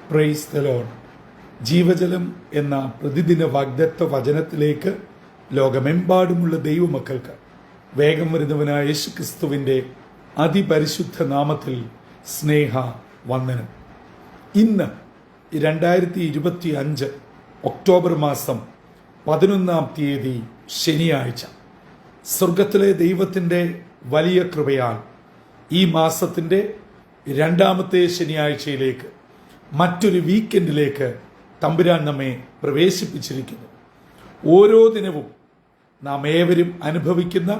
Praise the Lord. ജീവജലം എന്ന പ്രതിദിന വാഗ്ദത്ത വചനത്തിലേക്ക് ലോകമെമ്പാടുമുള്ള ദൈവമക്കൾക്ക് വേഗം വരുന്നവനായ യേശുക്രിസ്തുവിൻ്റെ അതിപരിശുദ്ധ നാമത്തിൽ സ്നേഹ വന്ദനം. ഇന്ന് 2025 ഒക്ടോബർ മാസം 11-ാം തീയതി ശനിയാഴ്ച. സ്വർഗത്തിലെ ദൈവത്തിൻ്റെ വലിയ കൃപയാൽ ഈ മാസത്തിൻ്റെ 2-ാമത്തെ ശനിയാഴ്ചയിലേക്ക്, മറ്റൊരു വീക്കെൻഡിലേക്ക് തമ്പുരാൻ നമ്മെ പ്രവേശിപ്പിച്ചിരിക്കുന്നു. ഓരോ ദിനവും നാം ഏവരും അനുഭവിക്കുന്ന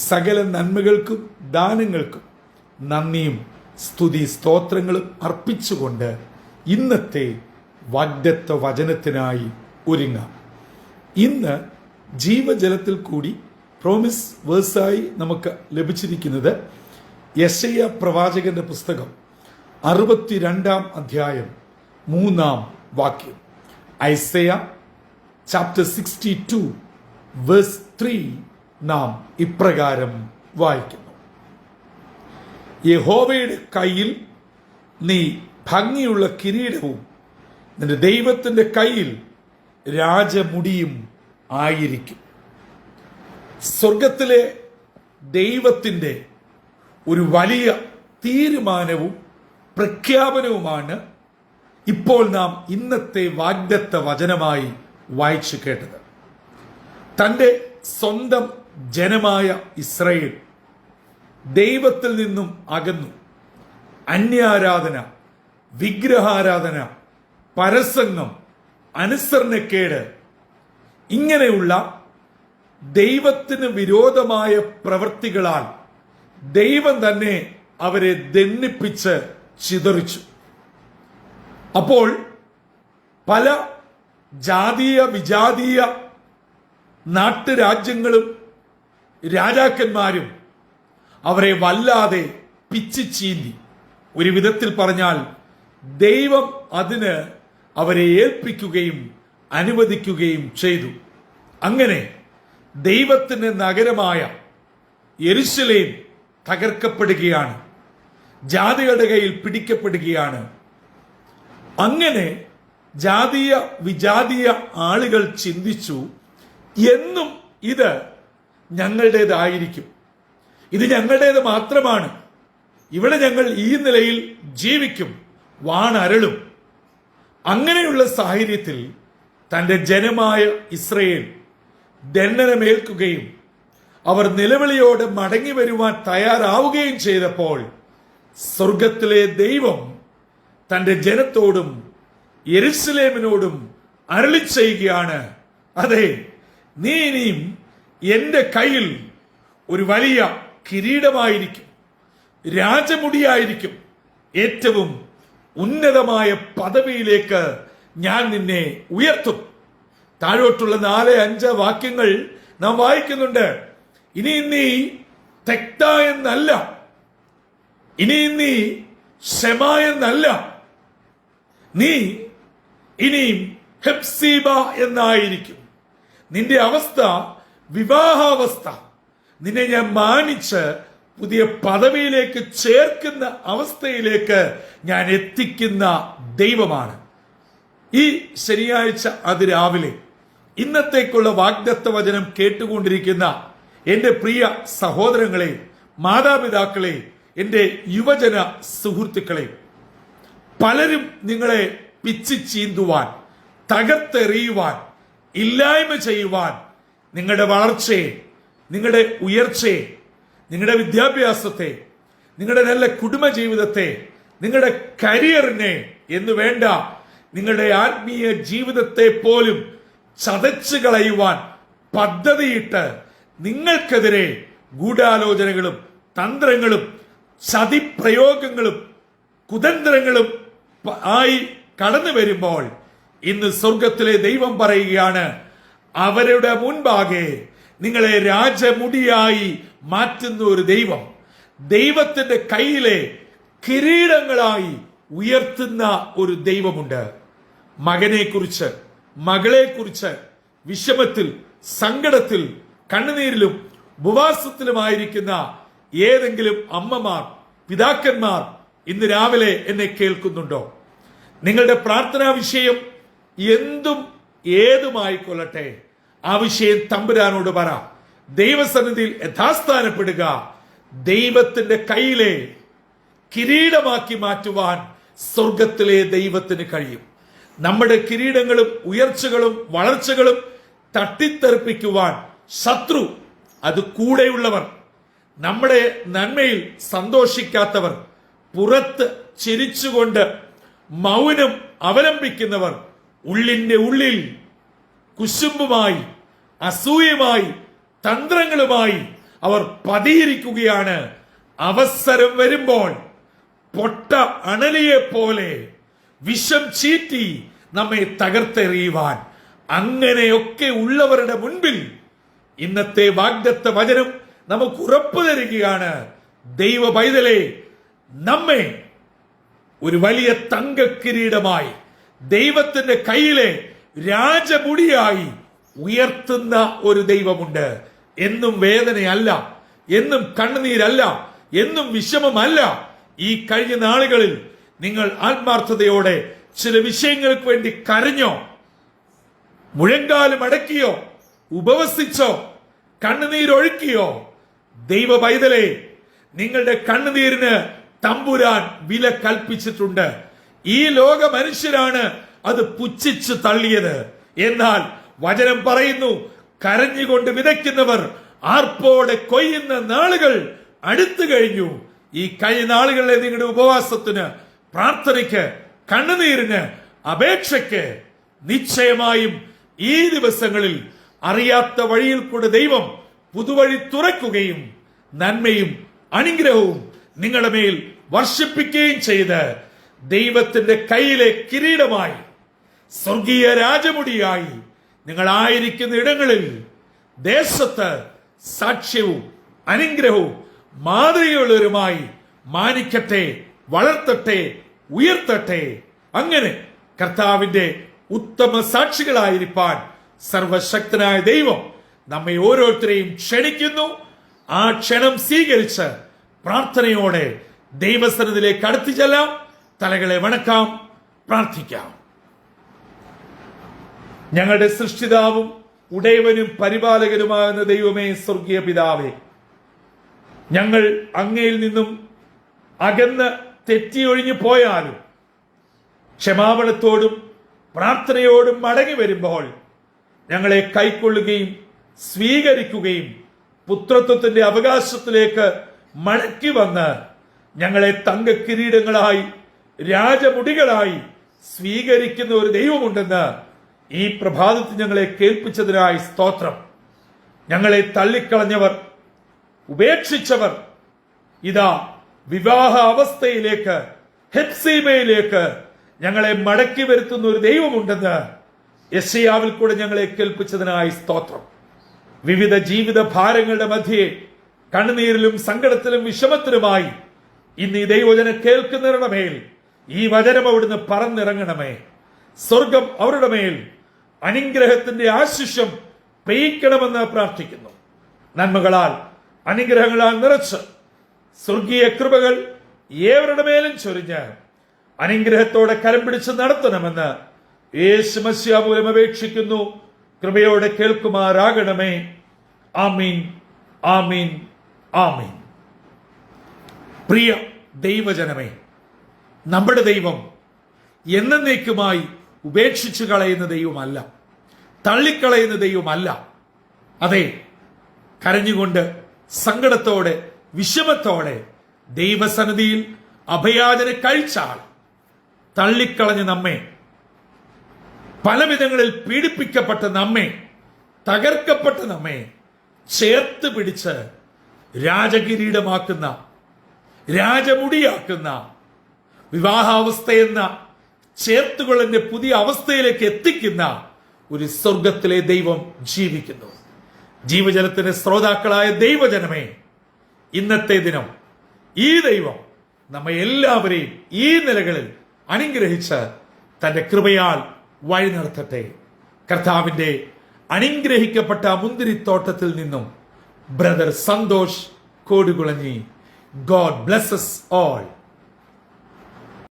സകല നന്മകൾക്കും ദാനങ്ങൾക്കും നന്ദിയും സ്തുതി സ്തോത്രങ്ങളും അർപ്പിച്ചുകൊണ്ട് ഇന്നത്തെ വാഗ്ദത്ത വചനത്തിനായി ഒരുങ്ങാം. ഇന്ന് ജീവജലത്തിൽ കൂടി പ്രോമിസ് വേഴ്സായി നമുക്ക് ലഭിച്ചിരിക്കുന്നത് യെശയ്യാ പ്രവാചകന്റെ പുസ്തകം 62-ാം അധ്യായം 3-ാം വാക്യം. ഐസയ്യാ ചാപ്റ്റർ 62 വേഴ്സ് 3 നാം ഇപ്രകാരം വായിക്കുന്നു: യഹോവയുടെ കയ്യിൽ നീ ഭംഗിയുള്ള കിരീടവും നിന്റെ ദൈവത്തിന്റെ കയ്യിൽ രാജമുടിയും ആയിരിക്കും. സ്വർഗത്തിലെ ദൈവത്തിന്റെ ഒരു വലിയ തീരുമാനവും പ്രഖ്യാപനവുമാണ് ഇപ്പോൾ നാം ഇന്നത്തെ വാഗ്ദത്ത വചനമായി വായിച്ചു കേട്ടത്. തൻ്റെ സ്വന്തം ജനമായ ഇസ്രായേൽ ദൈവത്തിൽ നിന്നും അകന്നു. അന്യാരാധന, വിഗ്രഹാരാധന, പരസംഗം, അനുസരണക്കേട്, ഇങ്ങനെയുള്ള ദൈവത്തിന് വിരോധമായ പ്രവൃത്തികളാൽ ദൈവം തന്നെ അവരെ ദണ്ഡിപ്പിച്ച് ചിതറിച്ചു. അപ്പോൾ പല ജാതീയ വിജാതീയ നാട്ടുരാജ്യങ്ങളും രാജാക്കന്മാരും അവരെ വല്ലാതെ പിച്ചിച്ചീന്തി. ഒരു വിധത്തിൽ പറഞ്ഞാൽ ദൈവം അതിന് അവരെ ഏൽപ്പിക്കുകയും അനുവദിക്കുകയും ചെയ്തു. അങ്ങനെ ദൈവത്തിന്റെ നഗരമായ യെരുശലേം തകർക്കപ്പെടുകയാണ്, ജാതികളുടെ കയ്യിൽ പിടിക്കപ്പെടുകയാണ്. അങ്ങനെ ജാതീയ വിജാതീയ ആളുകൾ ചിന്തിച്ചു, എന്നും ഇത് ഞങ്ങളുടേതായിരിക്കും, ഇത് ഞങ്ങളുടേത് മാത്രമാണ്, ഇവിടെ ഞങ്ങൾ ഈ നിലയിൽ ജീവിക്കും, വാണരളും. അങ്ങനെയുള്ള സാഹചര്യത്തിൽ തന്റെ ജനമായ ഇസ്രായേൽ ദണ്ഡനമേൽക്കുകയും അവർ നിലവിളിയോടെ മടങ്ങി വരുവാൻ തയ്യാറാവുകയും ചെയ്തപ്പോൾ സ്വർഗത്തിലെ ദൈവം തന്റെ ജനത്തോടും യെരുശലേമിനോടും അരുളി ചെയ്യുകയാണ്: അതെ, നീ ഇനിയും എന്റെ കയ്യിൽ ഒരു വലിയ കിരീടമായിരിക്കും, രാജമുടിയായിരിക്കും, ഏറ്റവും ഉന്നതമായ പദവിയിലേക്ക് ഞാൻ നിന്നെ ഉയർത്തും. താഴോട്ടുള്ള 4-5 വാക്യങ്ങൾ നാം വായിക്കുന്നുണ്ട്. ഇനി നീ തെക്ത എന്നല്ല, ഇനി നീ ഷെമ എന്നല്ല, നീ ഇനിയും ഹെപ്സീബ എന്നായിരിക്കും. നിന്റെ അവസ്ഥ വിവാഹാവസ്ഥ. നിന്നെ ഞാൻ മാനിച്ച് പുതിയ പദവിയിലേക്ക് ചേർക്കുന്ന അവസ്ഥയിലേക്ക് ഞാൻ എത്തിക്കുന്ന ദൈവമാണ്. ഈ ശനിയാഴ്ച അതിരാവിലെ ഇന്നത്തേക്കുള്ള വാഗ്ദത്ത വചനം കേട്ടുകൊണ്ടിരിക്കുന്ന എന്റെ പ്രിയ സഹോദരങ്ങളെ, മാതാപിതാക്കളെ, എന്റെ യുവജന സുഹൃത്തുക്കളെ, പലരും നിങ്ങളെ പിച്ചി ചീന്തുവാൻ, തകർത്തെറിയുവാൻ, ഇല്ലായ്മ ചെയ്യുവാൻ, നിങ്ങളുടെ വളർച്ചയെ, നിങ്ങളുടെ ഉയർച്ചയെ, നിങ്ങളുടെ വിദ്യാഭ്യാസത്തെ, നിങ്ങളുടെ നല്ല കുടുംബജീവിതത്തെ, നിങ്ങളുടെ കരിയറിനെ എന്ന് വേണ്ട നിങ്ങളുടെ ആത്മീയ ജീവിതത്തെ പോലും ചതച്ചു കളയുവാൻ പദ്ധതിയിട്ട് നിങ്ങൾക്കെതിരെ ഗൂഢാലോചനകളും തന്ത്രങ്ങളും ചതിപ്രയോഗങ്ങളും കുതന്ത്രങ്ങളും ആയി കടന്നു വരുമ്പോൾ ഇന്ന് സ്വർഗത്തിലെ ദൈവം പറയുകയാണ്: അവരുടെ മുൻപാകെ നിങ്ങളെ രാജമുടിയായി മാറ്റുന്ന ഒരു ദൈവം, ദൈവത്തിന്റെ കയ്യിലെ കിരീടങ്ങളായി ഉയർത്തുന്ന ഒരു ദൈവമുണ്ട്. മകനെക്കുറിച്ച്, മകളെക്കുറിച്ച് വിഷമത്തിൽ, സങ്കടത്തിൽ, കണ്ണുനീരിലും ഉപവാസത്തിലുമായിരിക്കുന്ന ഏതെങ്കിലും അമ്മമാർ, പിതാക്കന്മാർ ഇന്ന് രാവിലെ എന്നെ കേൾക്കുന്നുണ്ടോ? നിങ്ങളുടെ പ്രാർത്ഥനാ വിഷയം എന്തും ഏതുമായിക്കൊള്ളട്ടെ, ആ വിഷയം തമ്പുരാനോട് പറ. ദൈവസന്നിധിയിൽ യഥാസ്ഥാനപ്പെടുക. ദൈവത്തിന്റെ കയ്യിലെ കിരീടമാക്കി മാറ്റുവാൻ സ്വർഗത്തിലെ ദൈവത്തിന് കഴിയും. നമ്മുടെ കിരീടങ്ങളും ഉയർച്ചകളും വളർച്ചകളും തട്ടിത്തെറിപ്പിക്കുവാൻ ശത്രു, അത് കൂടെയുള്ളവർ, നമ്മുടെ നന്മയിൽ സന്തോഷിക്കാത്തവർ, പുറത്ത് ചിരിച്ചുകൊണ്ട് മൗനം അവലംബിക്കുന്നവർ, ഉള്ളിന്റെ ഉള്ളിൽ കുശുമ്പുമായി അസൂയമായി തന്ത്രങ്ങളുമായി അവർ പതിയിരിക്കുകയാണ്. അവസരം വരുമ്പോൾ പൊട്ട അണലിയെ പോലെ വിഷം ചീറ്റി നമ്മെ തകർത്തെറിയുവാൻ. അങ്ങനെയൊക്കെ ഉള്ളവരുടെ മുൻപിൽ ഇന്നത്തെ വാഗ്ദത്ത വചനം നമുക്ക് ഉറപ്പു തരികയാണ്. ദൈവ പൈതലേ, നമ്മെ ഒരു വലിയ തങ്ക കിരീടമായി ദൈവത്തിന്റെ കയ്യിലെ രാജമുടിയായി ഉയർത്തുന്ന ഒരു ദൈവമുണ്ട്. എന്നും വേദനയല്ല, എന്നും കണ്ണുനീരല്ല, എന്നും വിഷമമല്ല. ഈ കഴിഞ്ഞ നാളുകളിൽ നിങ്ങൾ ആത്മാർത്ഥതയോടെ ചില വിഷയങ്ങൾക്ക് വേണ്ടി കരഞ്ഞോ, മുഴങ്കാലും അടക്കിയോ, ഉപവസിച്ചോ, കണ്ണുനീരൊഴുക്കിയോ? ദൈവ പൈതലേ, നിങ്ങളുടെ കണ്ണുനീരിന് തമ്പുരാൻ വില കൽപ്പിച്ചിട്ടുണ്ട്. ഈ ലോക മനുഷ്യരാണ് അത് പുച്ഛിച്ചു തള്ളിയത്. എന്നാൽ വചനം പറയുന്നു, കരഞ്ഞുകൊണ്ട് വിതയ്ക്കുന്നവർ ആർപ്പോടെ കൊയ്യുന്ന നാളുകൾ അടുത്തു കഴിഞ്ഞു. ഈ കഴിഞ്ഞ നാളുകളിലെ നിങ്ങളുടെ ഉപവാസത്തിന്, പ്രാർത്ഥനയ്ക്ക്, കണ്ണുനീരിന്, അപേക്ഷയ്ക്ക് നിശ്ചയമായും ഈ ദിവസങ്ങളിൽ അറിയാത്ത വഴിയിൽ കൂടെ ദൈവം പുതുവഴി തുറക്കുകയും നന്മയും അനുഗ്രഹവും നിങ്ങളുടെ മേൽ വർഷിപ്പിക്കുകയും ചെയ്ത് ദൈവത്തിന്റെ കയ്യിലെ കിരീടമായി, സ്വർഗീയ രാജമുടിയായി നിങ്ങളായിരിക്കുന്ന ഇടങ്ങളിൽ, ദേശത്ത് സാക്ഷ്യവും അനുഗ്രഹവും മാതൃകയുള്ളവരുമായി മാനിക്കട്ടെ, വളർത്തട്ടെ, ഉയർത്തട്ടെ. അങ്ങനെ കർത്താവിന്റെ ഉത്തമ സാക്ഷികളായിരിക്കാൻ സർവശക്തനായ ദൈവം നമ്മെ ഓരോരുത്തരെയും ക്ഷണിക്കുന്നു. ആ ക്ഷണം സ്വീകരിച്ച് പ്രാർത്ഥനയോടെ ദൈവസന്നിധിയിലേക്ക് അടുത്തു ചെല്ലാം. തലകളെ വണക്കാം, പ്രാർത്ഥിക്കാം. ഞങ്ങളുടെ സൃഷ്ടിതാവും ഉടയവനും പരിപാലകനുമാകുന്ന ദൈവമേ, സ്വർഗീയ പിതാവേ, ഞങ്ങൾ അങ്ങയിൽ നിന്നും അകന്ന് തെറ്റിയൊഴിഞ്ഞു പോയാലും ക്ഷമാപണത്തോടും പ്രാർത്ഥനയോടും മടങ്ങി വരുമ്പോൾ ഞങ്ങളെ കൈക്കൊള്ളുകയും സ്വീകരിക്കുകയും പുത്രത്വത്തിന്റെ അവകാശത്തിലേക്ക് മടക്കി വന്ന് ഞങ്ങളെ തങ്ക കിരീടങ്ങളായി രാജമുടികളായി സ്വീകരിക്കുന്ന ഒരു ദൈവമുണ്ടെന്ന് ഈ പ്രഭാതത്തിൽ ഞങ്ങളെ കേൾപ്പിച്ചതിനായി സ്തോത്രം. ഞങ്ങളെ തള്ളിക്കളഞ്ഞവർ, ഉപേക്ഷിച്ചവർ ഇതാ വിവാഹ അവസ്ഥയിലേക്ക്, ഹെപ്സീമയിലേക്ക് ഞങ്ങളെ മടക്കി വരുത്തുന്ന ഒരു ദൈവമുണ്ടെന്ന് യെശയ്യാവിൽ കൂടെ ഞങ്ങളെ കേൾപ്പിച്ചതിനായി സ്തോത്രം. വിവിധ ജീവിത ഭാരങ്ങളുടെ മധ്യേ കണ്ണുനീരിലും സങ്കടത്തിലും വിഷമത്തിലുമായി ഇന്ന് ഈ ദൈവവചനം കേൾക്കുന്നവരുടെ മേൽ ഈ വചനം അവിടുന്ന് പറന്നിറങ്ങണമേ. സ്വർഗം അവരുടെ മേൽ അനുഗ്രഹത്തിന്റെ ആശിഷം പെയ്യിക്കണമെന്ന് പ്രാർത്ഥിക്കുന്നു. നന്മകളാൽ അനുഗ്രഹങ്ങളാൽ നിറച്ച് സ്വർഗീയ കൃപകൾ ഏവരുടെ മേലും ചൊരിഞ്ഞ് അനുഗ്രഹത്തോടെ കരം പിടിച്ച് നടത്തണമെന്ന് യേശു മശിഹാ മൂലം അപേക്ഷിക്കുന്നു. കൃപയോടെ കേൾക്കുമാറാകണമേ. ആമീൻ, ആമീൻ, ആമീൻ. പ്രിയ ദൈവജനമേ, നമ്മുടെ ദൈവം എന്നേക്കുമായി ഉപേക്ഷിച്ചു കളയുന്ന ദൈവമല്ല, തള്ളിക്കളയുന്ന ദൈവമല്ല. അതെ, കരഞ്ഞുകൊണ്ട് സങ്കടത്തോടെ വിഷമത്തോടെ ദൈവസന്നിധിയിൽ അഭയാചന കഴിച്ചാൽ തള്ളിക്കളഞ്ഞ നമ്മെ, പലവിധങ്ങളിൽ പീഡിപ്പിക്കപ്പെട്ട നമ്മെ, തകർക്കപ്പെട്ട നമ്മെ ചേർത്ത് പിടിച്ച് രാജകിരീടമാക്കുന്ന, രാജമുടിയാക്കുന്ന, വിവാഹാവസ്ഥയെന്ന ചേർത്തുകൊള്ളിന്റെ പുതിയ അവസ്ഥയിലേക്ക് എത്തിക്കുന്ന ഒരു സ്വർഗത്തിലെ ദൈവം ജീവിക്കുന്നു. ജീവജലത്തിന്റെ ശ്രോതാക്കളായ ദൈവജനമേ, ഇന്നത്തെ ദിനം ഈ ദൈവം നമ്മെ എല്ലാവരെയും ഈ നിലകളിൽ അനുഗ്രഹിച്ച് തന്റെ കൃപയാൽ വഴി നടത്തട്ടെ. കർത്താവിന്റെ അനുഗ്രഹിക്കപ്പെട്ട മുന്തിരിത്തോട്ടത്തിൽ നിന്നും brother Santhosh Kodukulanji. God bless us all.